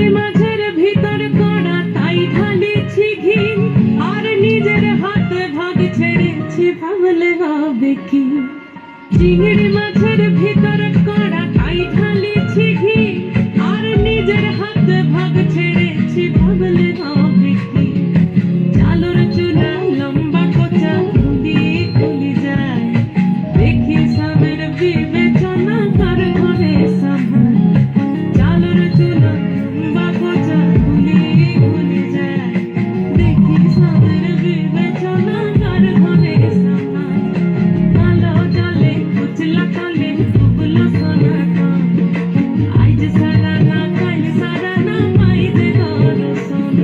চিংড়ি মাছের ভিতর কড়া তাই ঢালিছি ঘি, আর নিজের হাতে ভাগ ছেড়েছি ভাবলে হবে কি। চিংড়ি মাছের ভিতর কড়া তাই ঢালিছি ঘি, আর নিজের হাতে ভাগ ছেড়েছি ভাবলে হবে কি। চালর চুলা লম্বা কোচা খুলি খুলি যায়, দেখি স্বামীর বিবেচনা কার ঘরে সামাল। চালর চুলা লম্বা কোচা খুলি খুলি যায়, দেখি স্বামীর বিবেচনা কার ঘরে সামাল। কালো জলে কুচলা তলে ডুবলো সোনা কান, আজ সারা না কাল সারা না পাই যে দর্শন।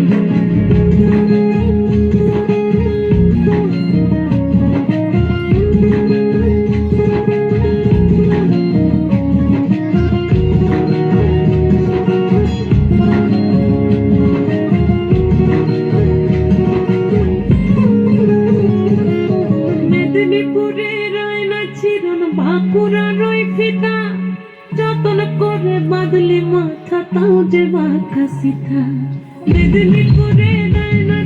মেদিনীপুরে রয় না চিরন, বাঁকুড়ার রয় ফিতা, যতন করে বাঁধলি মাথা তাও যে বাঁকা সিথা। মেদিনীপুরে রয় না